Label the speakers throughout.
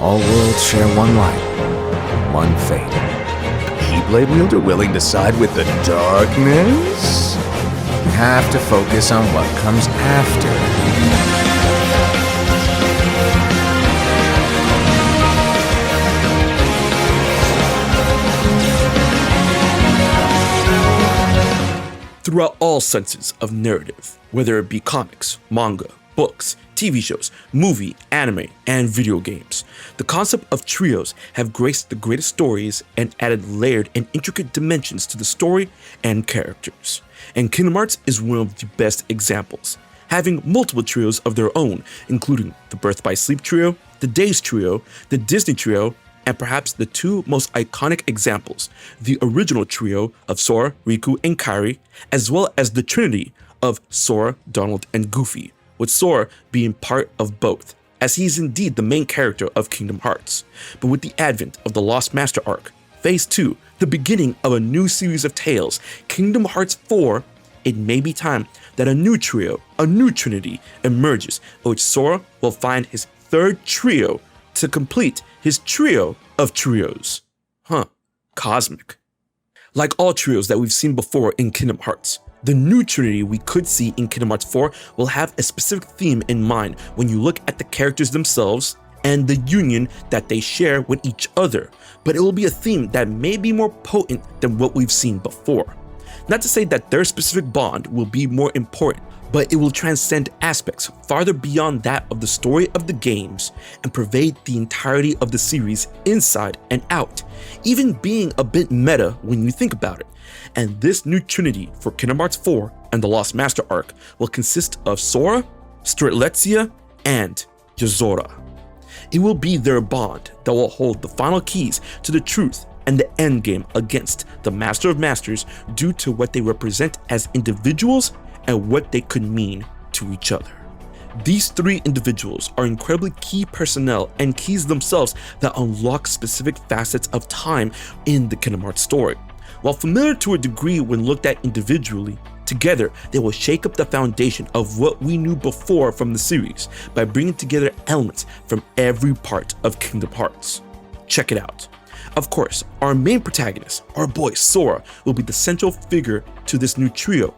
Speaker 1: All worlds share one light, one fate. A Keyblade wielder willing to side with the darkness? You have to focus on what comes after.
Speaker 2: Throughout all senses of narrative, whether it be comics, manga, books, TV shows, movie, anime, and video games, the concept of trios have graced the greatest stories and added layered and intricate dimensions to the story and characters. And Kingdom Hearts is one of the best examples, having multiple trios of their own, including the Birth by Sleep trio, the Days trio, the Disney trio, and perhaps the two most iconic examples, the original trio of Sora, Riku, and Kairi, as well as the Trinity of Sora, Donald, and Goofy, with Sora being part of both, as he is indeed the main character of Kingdom Hearts. But with the advent of the Lost Master arc, Phase 2, the beginning of a new series of tales, Kingdom Hearts 4, it may be time that a new trio, a new Trinity, emerges, in which Sora will find his third trio to complete his trio of trios. Cosmic. Like all trios that we've seen before in Kingdom Hearts, the new Trinity we could see in Kingdom Hearts 4 will have a specific theme in mind when you look at the characters themselves and the union that they share with each other, but it will be a theme that may be more potent than what we've seen before. Not to say that their specific bond will be more important, but it will transcend aspects farther beyond that of the story of the games and pervade the entirety of the series inside and out, even being a bit meta when you think about it. And this new Trinity for Kingdom Hearts 4 and the Lost Master arc will consist of Sora, Strelitzia, and Yozora. It will be their bond that will hold the final keys to the truth and the endgame against the Master of Masters due to what they represent as individuals and what they could mean to each other. These three individuals are incredibly key personnel and keys themselves that unlock specific facets of time in the Kingdom Hearts story. While familiar to a degree when looked at individually, together they will shake up the foundation of what we knew before from the series by bringing together elements from every part of Kingdom Hearts. Check it out. Of course, our main protagonist, our boy Sora, will be the central figure to this new trio,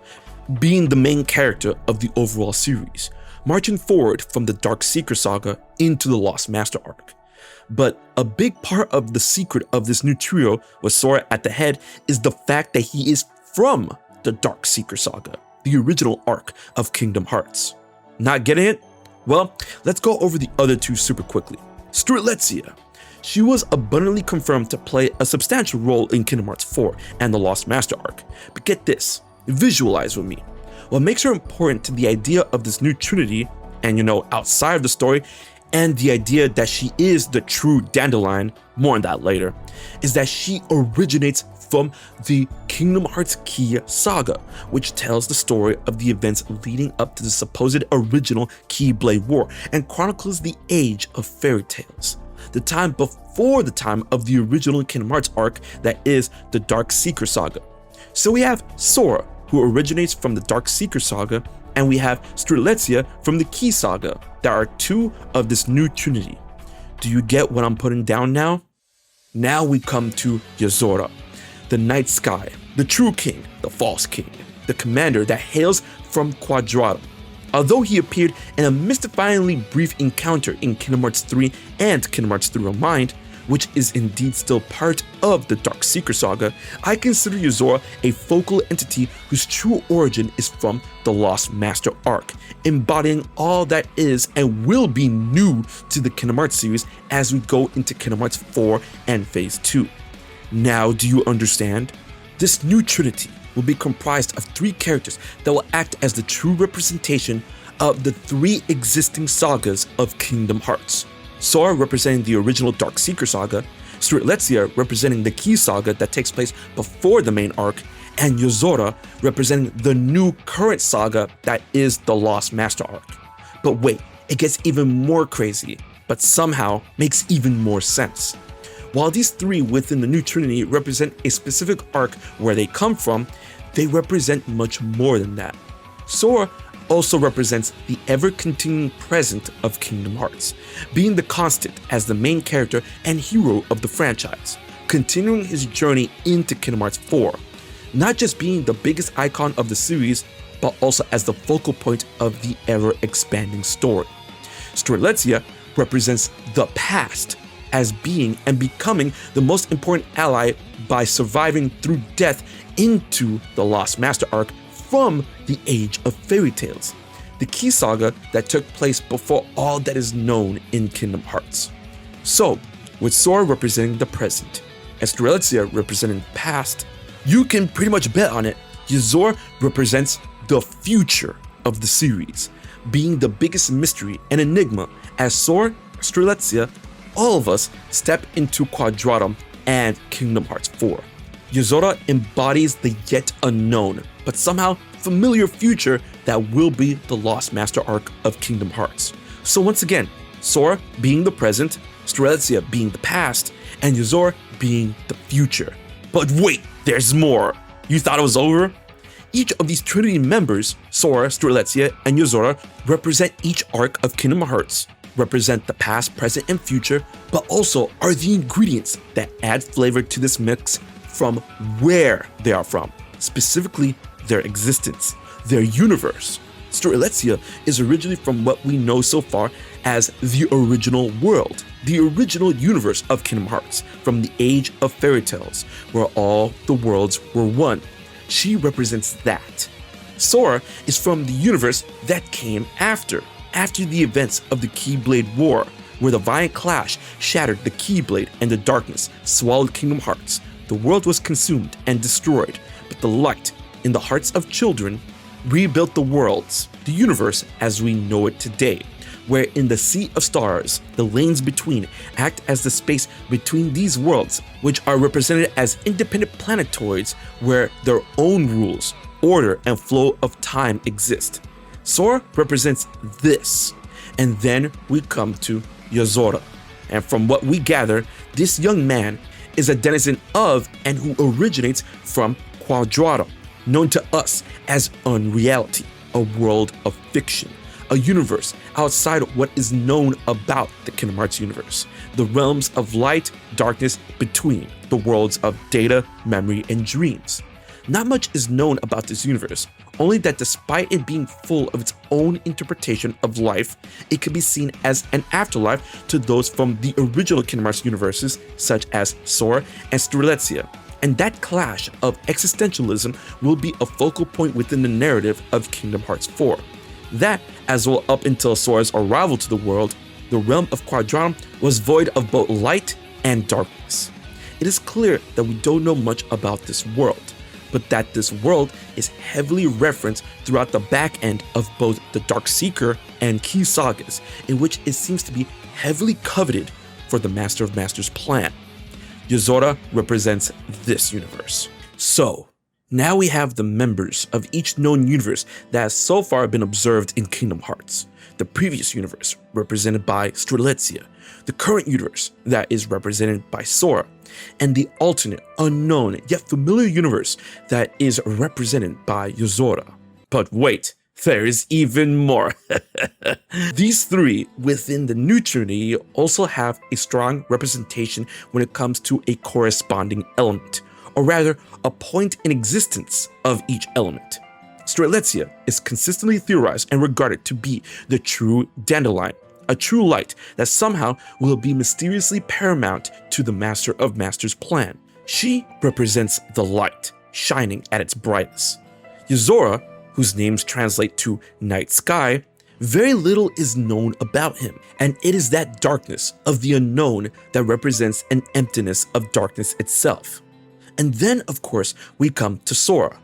Speaker 2: being the main character of the overall series, marching forward from the Dark Seeker saga into the Lost Master arc. But a big part of the secret of this new trio, with Sora at the head, is the fact that he is from the Dark Seeker saga, the original arc of Kingdom Hearts. Not getting it? Well, let's go over the other two super quickly. Strelitzia. She was abundantly confirmed to play a substantial role in Kingdom Hearts 4 and the Lost Master arc. But get this, visualize with me. What makes her important to the idea of this new Trinity, and outside of the story, and the idea that she is the true Dandelion, more on that later, is that she originates from the Kingdom Hearts Key saga, which tells the story of the events leading up to the supposed original Keyblade War and chronicles the age of fairy tales, the time before the time of the original Kingdom Hearts arc that is the Dark Seeker saga. So we have Sora, who originates from the Dark Seeker saga, and we have Strelitzia from the Key saga, that are two of this new Trinity. Do you get what I'm putting down now? Now we come to Yozora, the Night Sky, the true king, the false king, the commander that hails from Quadratum. Although he appeared in a mystifyingly brief encounter in Kingdom Hearts 3 and Kingdom Hearts 3 Remind, which is indeed still part of the Dark Seeker saga, I consider Yozora a focal entity whose true origin is from the Lost Master arc, embodying all that is and will be new to the Kingdom Hearts series as we go into Kingdom Hearts 4 and Phase 2. Now do you understand? This new Trinity will be comprised of three characters that will act as the true representation of the three existing sagas of Kingdom Hearts. Sora representing the original Dark Seeker saga, Strelitzia representing the Key saga that takes place before the main arc, and Yozora representing the new current saga that is the Lost Master arc. But wait, it gets even more crazy, but somehow makes even more sense. While these three within the new Trinity represent a specific arc where they come from, they represent much more than that. Sora also represents the ever-continuing present of Kingdom Hearts, being the constant as the main character and hero of the franchise, continuing his journey into Kingdom Hearts 4, not just being the biggest icon of the series, but also as the focal point of the ever-expanding story. Strelitzia represents the past as being and becoming the most important ally by surviving through death into the Lost Master arc from the Age of Fairy Tales, the key saga that took place before all that is known in Kingdom Hearts. So, with Sora representing the present and Strelitzia representing the past, you can pretty much bet on it. Yozora represents the future of the series, being the biggest mystery and enigma as Sora, Strelitzia, all of us step into Quadratum and Kingdom Hearts 4. Yozora embodies the yet unknown, but somehow familiar future that will be the Lost Master arc of Kingdom Hearts. So once again, Sora being the present, Strelitzia being the past, and Yozora being the future. But wait, there's more! You thought it was over? Each of these Trinity members, Sora, Strelitzia, and Yozora, represent each arc of Kingdom Hearts, represent the past, present, and future, but also are the ingredients that add flavor to this mix from where they are from, specifically their existence, their universe. Strelitzia is originally from what we know so far as the original world, the original universe of Kingdom Hearts, from the Age of Fairy Tales, where all the worlds were one. She represents that. Sora is from the universe that came after the events of the Keyblade War, where the violent clash shattered the Keyblade and the darkness swallowed Kingdom Hearts. The world was consumed and destroyed, but the light in the hearts of children rebuilt the worlds, the universe as we know it today, where in the sea of stars, the lanes between act as the space between these worlds, which are represented as independent planetoids where their own rules, order, and flow of time exist. Sora represents this, and then we come to Yozora. And from what we gather, this young man is a denizen of and who originates from Quadratum, known to us as unreality, a world of fiction, a universe outside of what is known about the Kingdom Hearts universe, the realms of light, darkness between the worlds of data, memory, and dreams. Not much is known about this universe, only that despite it being full of its own interpretation of life, it can be seen as an afterlife to those from the original Kingdom Hearts universes, such as Sora and Strelitzia. And that clash of existentialism will be a focal point within the narrative of Kingdom Hearts 4. That, as well up until Sora's arrival to the world, the realm of Quadratum was void of both light and darkness. It is clear that we don't know much about this world, but that this world is heavily referenced throughout the back end of both the Dark Seeker and Key sagas, in which it seems to be heavily coveted for the Master of Masters plan. Yozora represents this universe. So, now we have the members of each known universe that has so far been observed in Kingdom Hearts. The previous universe, represented by Strelitzia, the current universe that is represented by Sora, and the alternate, unknown, yet familiar universe that is represented by Yozora. But wait, there is even more. These three within the new Trinity also have a strong representation when it comes to a corresponding element, or rather, a point in existence of each element. Strelitzia is consistently theorized and regarded to be the true dandelion, a true light that somehow will be mysteriously paramount to the Master of Masters' plan. She represents the light, shining at its brightest. Yozora, whose names translate to night sky, very little is known about him, and it is that darkness of the unknown that represents an emptiness of darkness itself. And then, of course, we come to Sora.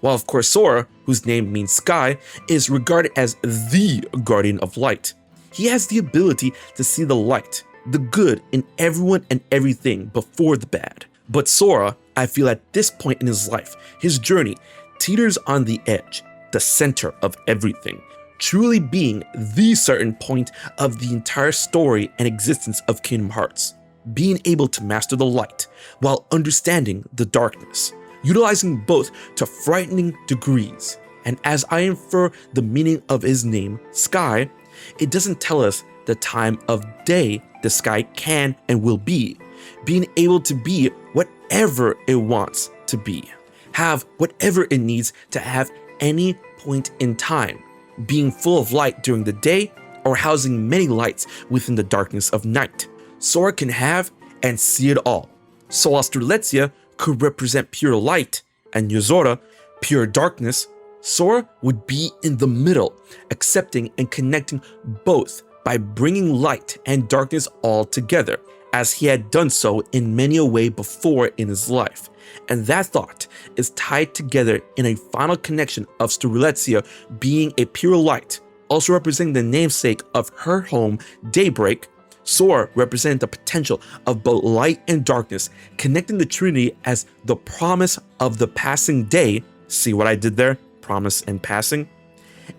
Speaker 2: While of course Sora, whose name means sky, is regarded as the guardian of light. He has the ability to see the light, the good in everyone and everything before the bad. But Sora, I feel at this point in his life, his journey, teeters on the edge, the center of everything, truly being the certain point of the entire story and existence of Kingdom Hearts. Being able to master the light while understanding the darkness, utilizing both to frightening degrees, And as I infer the meaning of his name, Sky, it doesn't tell us the time of day the sky can and will be, being able to be whatever it wants to be, have whatever it needs to have any point in time, being full of light during the day or housing many lights within the darkness of night. Sora can have and see it all. So while Strelitzia could represent pure light and Yozora pure darkness, Sora would be in the middle, accepting and connecting both by bringing light and darkness all together, as he had done so in many a way before in his life. And that thought is tied together in a final connection of Strelitzia being a pure light, also representing the namesake of her home, Daybreak. Sora representing the potential of both light and darkness, connecting the Trinity as the promise of the passing day. See what I did there? Promise and passing.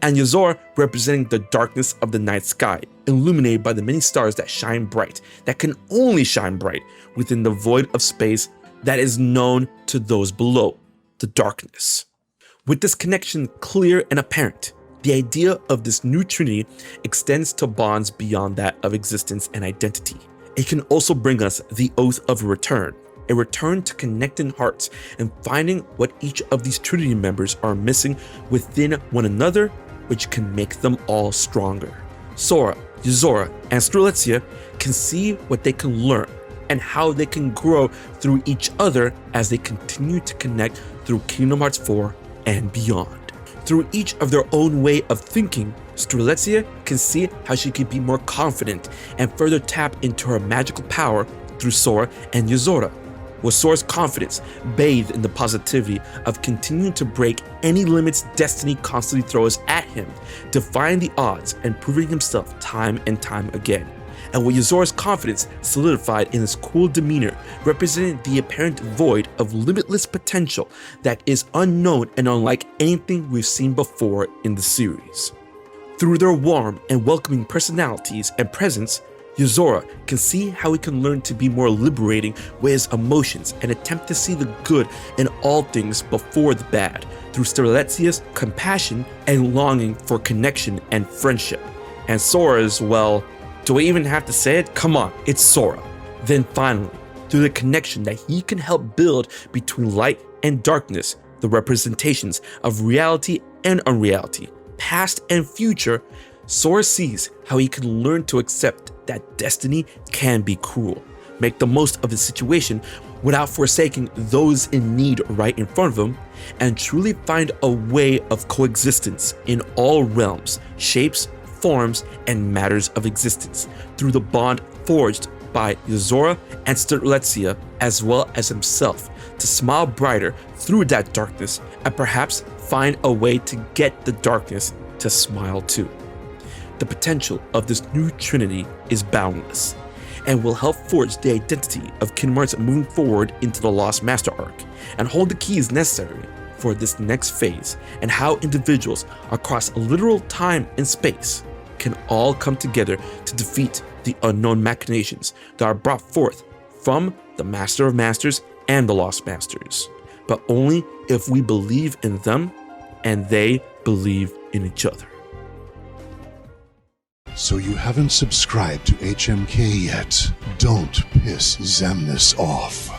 Speaker 2: And Yozora representing the darkness of the night sky, illuminated by the many stars that shine bright, that can only shine bright within the void of space that is known to those below, the darkness. With this connection clear and apparent, the idea of this new Trinity extends to bonds beyond that of existence and identity. It can also bring us the oath of a return to connecting hearts and finding what each of these Trinity members are missing within one another, which can make them all stronger. Sora, Yozora, and Strelitzia can see what they can learn and how they can grow through each other as they continue to connect through Kingdom Hearts 4 and beyond. Through each of their own way of thinking, Strelitzia can see how she can be more confident and further tap into her magical power through Sora and Yozora. With Sora's confidence bathed in the positivity of continuing to break any limits destiny constantly throws at him, defying the odds and proving himself time and time again. And with Yozora's confidence solidified in his cool demeanor, representing the apparent void of limitless potential that is unknown and unlike anything we've seen before in the series. Through their warm and welcoming personalities and presence, Yozora can see how he can learn to be more liberating with his emotions and attempt to see the good in all things before the bad, through Strelitzia's compassion and longing for connection and friendship. And Sora's, well, do I even have to say it? Come on, it's Sora. Then finally, through the connection that he can help build between light and darkness, the representations of reality and unreality, past and future, Sora sees how he can learn to accept that destiny can be cruel, make the most of the situation without forsaking those in need right in front of him, and truly find a way of coexistence in all realms, shapes, forms, and matters of existence through the bond forged by Yozora and Strelitzia, as well as himself, to smile brighter through that darkness and perhaps find a way to get the darkness to smile too. The potential of this new Trinity is boundless and will help forge the identity of Kingdom Hearts moving forward into the Lost Master arc and hold the keys necessary for this next phase, and how individuals across literal time and space can all come together to defeat the unknown machinations that are brought forth from the Master of Masters and the Lost Masters, but only if we believe in them and they believe in each other.
Speaker 3: So you haven't subscribed to HMK yet? Don't piss Xemnas off.